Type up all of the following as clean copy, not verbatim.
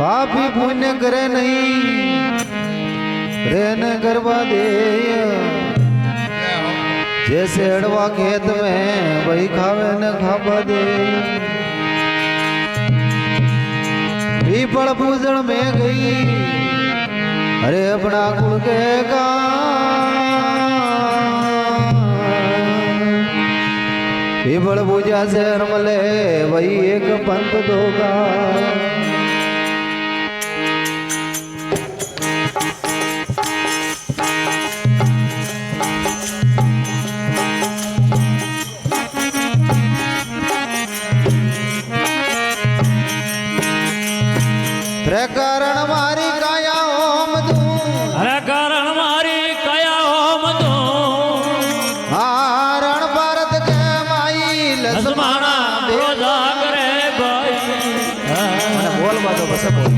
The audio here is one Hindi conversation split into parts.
पापी पुण्य करे नहीं रहने करवा दे। जैसे अड़वा खेत में वही खावे न खावा दे। पीपल पूजन में गई अरे अपना कुल के पीपल पूजा से मले वही एक पंथ दोगा। कारण मारी काया ओम तू अरे कारण मारी काया ओम तू हारण भारत के माई लक्ष्मणा रोजा करे भाई मैंने बोल बातो बस बोल।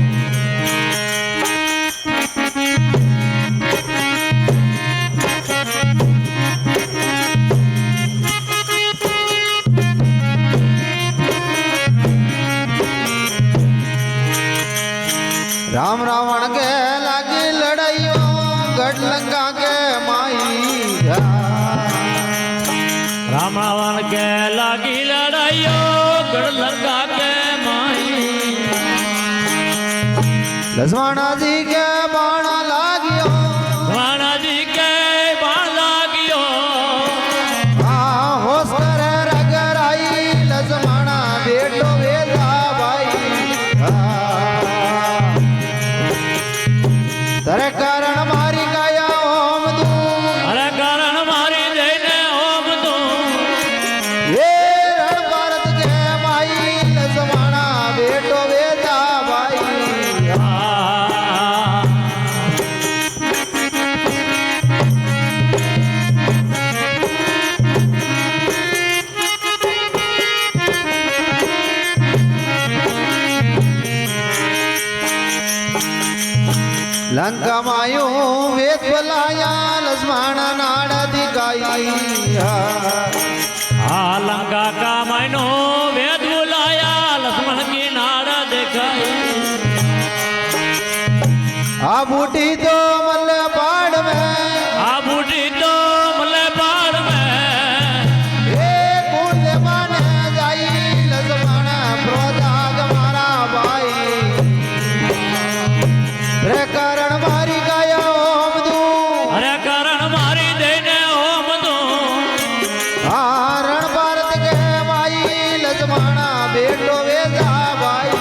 राम रावण के लागी लड़ाइयों गढ़ लंका के माई। राम रावण के लागी लड़ाइयो गढ़ लंका के माई। लक्ष्मण जी के बाण लागियो लक्ष्मण जी के बाण लागियो। हाँ होश करे रगराई लक्ष्मण बेटो वेदा भाई। तरे कारण मारी काया ओम तू अरे कारण मारी जैने ओम तू ये रण भारत के माई लक्ष्मणा बेटो वेदा भाई। लंका मायो वेद बलाया लक्ष्मण नाड़ दिखाई। लंका का मायनो वेद बुलाया लक्ष्मण की नाड़ा दिखाई। आ बूटी तो मल पहाड़ में आ बूटी तो मले पहाड़ में एक बूंद माने जाई लक्ष्मण प्रोजाग मारा भाई। रे कारण मारी गाया ओम तू अरे कारण मारी देने ओम तू रण भारत के माई लक्ष्मण बेटो वेदा भाई।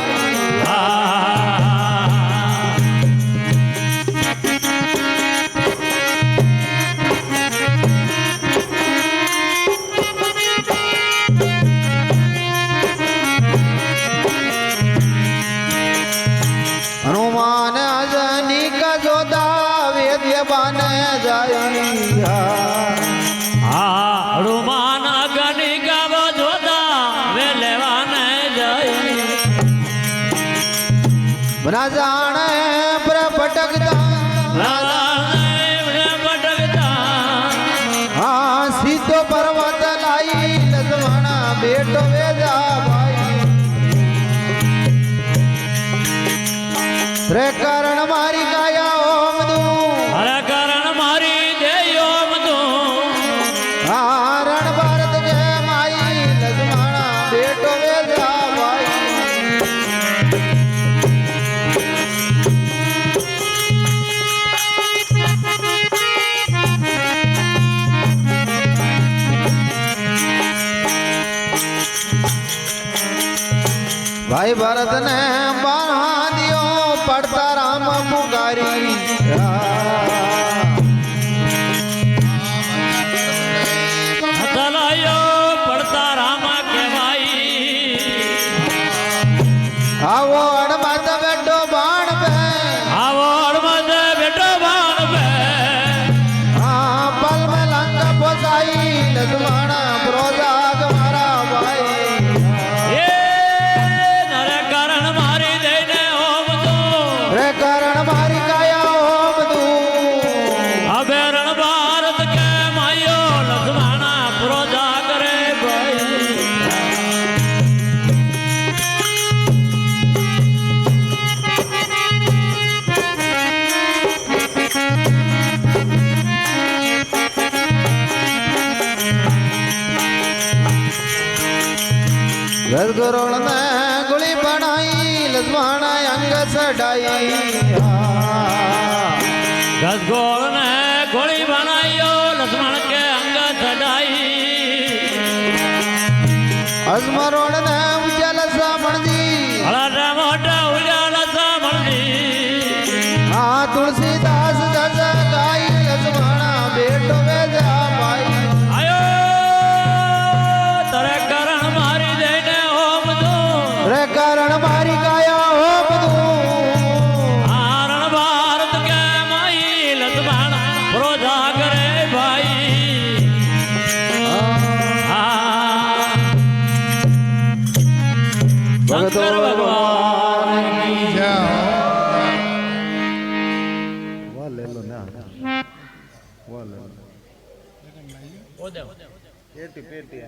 हनुमान अजनी का जोदा वेद्य बन जाई। हनुमान गणी का वो जोदा वे लेवाने जाई। बना जाने पर भटकता भटकता हाँ सीतो पर्वत लाई लक्ष्मण बेटो वेदा भाई। रे कारण मारी काया ओम तू अरे कारण मारी दे ओम तू रण भारत के माई लक्ष्मण बेटो वेदा भाई। भाई भरत ने बांधा दियो पड़ता राम पुकारी। तलायो पड़ता रामा के भाई। आवो अड़मत बैठो बाण पे आवो अड़मत बेटो बाण पे हाँ पल में लंका पोसाई लक्ष्मण प्रोजाग मारा भाई। ये नरे कारण मारी देने ओम तू रे कारण मारी काया ओम तू अबे रण भारत के मायो लक्ष्मण प्रोजा करे भाई। લક્ષ્મણ અંગ સડાઈ ઘસઘોળ ને ગોળી બનાવ્યો લક્ષ્મણ કે અંગ ચડાઈ અજમરોડ ને ઉજલ સામણજી હળાટા મોટા ઉજાળ સાંભળજી હા તુલસીદાસ દસ ગાઈ લક્ષ્મણ બેટો વેદા ભાઈ આયો તરે કરણ મારી દઈને ઓમ દો રે કારણ મારી કાયા હો બધું આરણ ભારત કે માઈ લક્ષ્મણ પ્રોજા કરે ભાઈ શંકર ભગવાન વાહ લેલો ના વાહ લેલો ઓદે પેટી પેટી